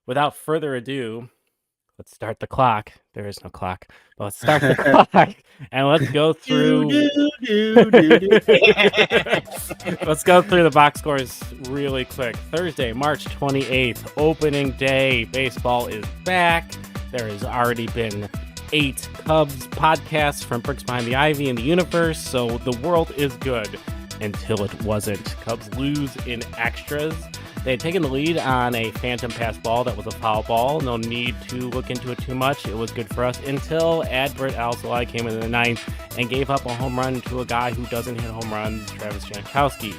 without further ado, let's start the clock. There is no clock, but let's start the clock and let's go through. Let's go through the box scores really quick. Thursday, March 28th, opening day. Baseball is back. There has already been 8 Cubs podcasts from Bricks Behind the Ivy in the universe, so the world is good until it wasn't. Cubs lose in extras. They had taken the lead on a phantom pass ball that was a foul ball. No need to look into it too much. It was good for us until Adbert Alzolay came in the 9th and gave up a home run to a guy who doesn't hit home runs, Travis Jankowski.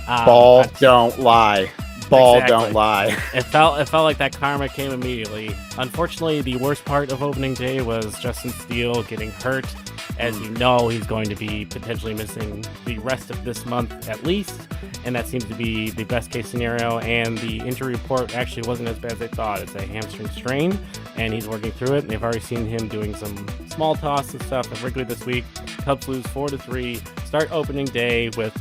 Ball don't lie. Ball Exactly. don't lie. It felt like that karma came immediately. Unfortunately, the worst part of opening day was Justin Steele getting hurt. As you know, he's going to be potentially missing the rest of this month at least, and that seems to be the best case scenario. And the injury report actually wasn't as bad as they thought. It's a hamstring strain, and he's working through it. And they've already seen him doing some small toss and stuff at Wrigley this week. Cubs lose 4-3. Start opening day with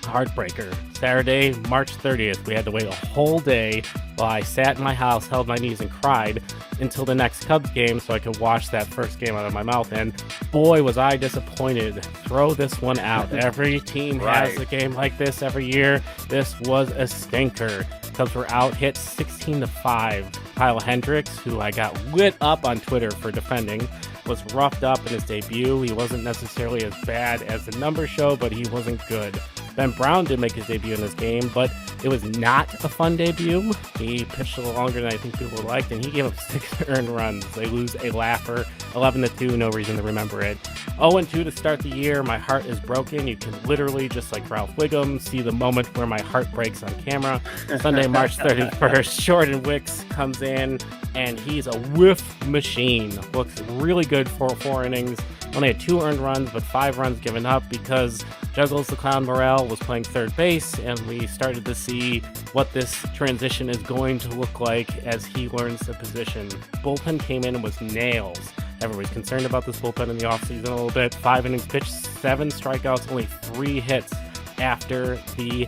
heartbreaker. Saturday, March 30th, we had to wait a whole day while I sat in my house, held my knees, and cried until the next Cubs game so I could wash that first game out of my mouth. And boy, was I disappointed. Throw this one out. Every team has a game like this every year. This was a stinker. Cubs were out, hit 16-5. Kyle Hendricks, who I got lit up on Twitter for defending, was roughed up in his debut. He wasn't necessarily as bad as the numbers show, but he wasn't good. Ben Brown did make his debut in this game, but it was not a fun debut. He pitched a little longer than I think people liked, and he gave up 6 earned runs. They lose a laugher, 11-2, no reason to remember it. 0-2 to start the year. My heart is broken. You can literally, just like Ralph Wiggum, see the moment where my heart breaks on camera. Sunday, March 31st, Jordan Wicks comes in, and he's a whiff machine. Looks really good for 4 innings. Only had 2 earned runs, but 5 runs given up because Juggles the Clown Morrell was playing third base, and we started to see what this transition is going to look like as he learns the position. Bullpen came in and was nails. Everybody's concerned about this bullpen in the offseason a little bit. 5 innings pitched, 7 strikeouts, only 3 hits after the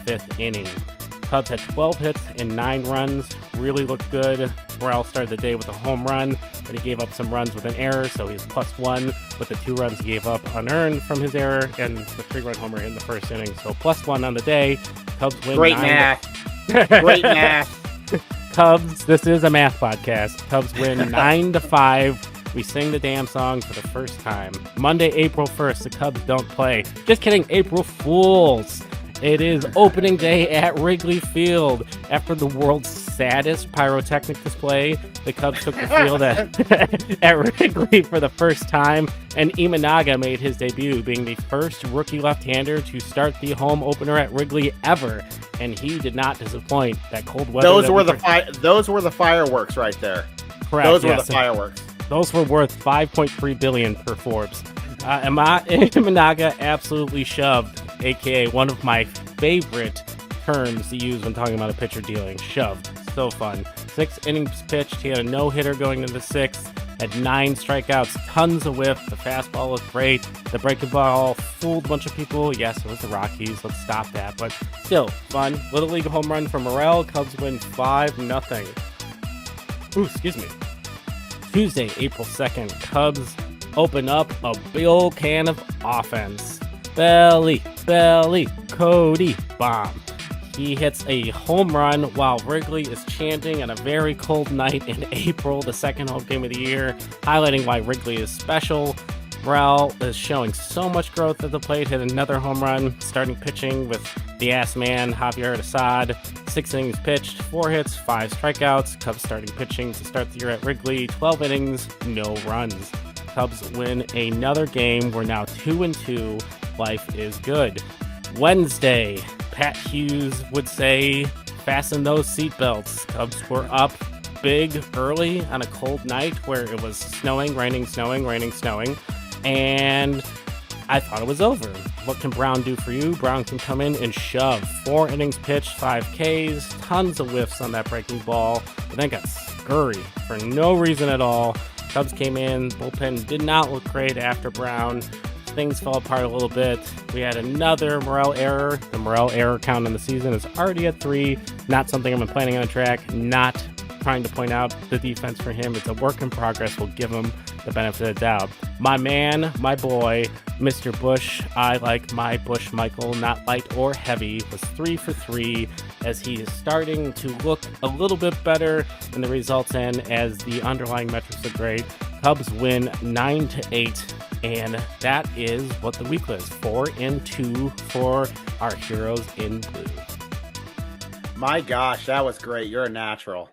5th inning. Cubs had 12 hits and 9 runs. Really looked good. Morrell started the day with a home run, but he gave up some runs with an error, so he's +1 with the 2 runs he gave up unearned from his error and the 3-run homer in the first inning. So +1 on the day. Cubs win. Great math. Great math. Cubs, this is a math podcast. Cubs win 9-5. We sing the damn song for the first time. Monday, April 1st, the Cubs don't play. Just kidding, April Fools. It is opening day at Wrigley Field. After the world's saddest pyrotechnic display, the Cubs took the field at Wrigley for the first time, and Imanaga made his debut, being the first rookie left-hander to start the home opener at Wrigley ever, and he did not disappoint. That cold weather. Those were the fireworks right there. Correct. Those were the fireworks. Those were worth $5.3 billion per Forbes. Imanaga absolutely shoved, aka one of my favorite terms to use when talking about a pitcher dealing. Shoved. So fun. 6 innings pitched. He had a no-hitter going into the 6th. Had 9 strikeouts. Tons of whiff. The fastball was great. The breaking ball fooled a bunch of people. Yes, it was the Rockies. Let's stop that. But still, fun. Little League home run from Morrell. Cubs win 5-0. Ooh, excuse me. Tuesday, April 2nd. Cubs open up a big old can of offense. Belly, Cody bomb. He hits a home run while Wrigley is chanting on a very cold night in April, the second home game of the year, highlighting why Wrigley is special. Morrell is showing so much growth at the plate, hit another home run, starting pitching with the ass man, Javier Assad. 6 innings pitched, 4 hits, 5 strikeouts. Cubs starting pitching to start the year at Wrigley, 12 innings, no runs. Cubs win another game. We're now 2-2. Life is good. Wednesday, Pat Hughes would say, fasten those seatbelts. Cubs were up big early on a cold night where it was snowing, raining, and I thought it was over. What can Brown do for you? Brown can come in and shove. 4 innings pitched, 5 Ks, tons of whiffs on that breaking ball, but then got scurry for no reason at all. Cubs came in, bullpen did not look great after Brown. Things fell apart a little bit. We had another Morrell error. The Morrell error count in the season is already at 3. Not something I've been planning on track. Not trying to point out the defense for him. It's a work in progress. We'll give him the benefit of the doubt. My man, my boy, Mr. Bush, I like my Bush Michael, not light or heavy, was 3 for 3 as he is starting to look a little bit better in the results end as the underlying metrics are great. Cubs win 9-8, and that is what the week was. 4-2 for our heroes in blue. My gosh, that was great. You're a natural.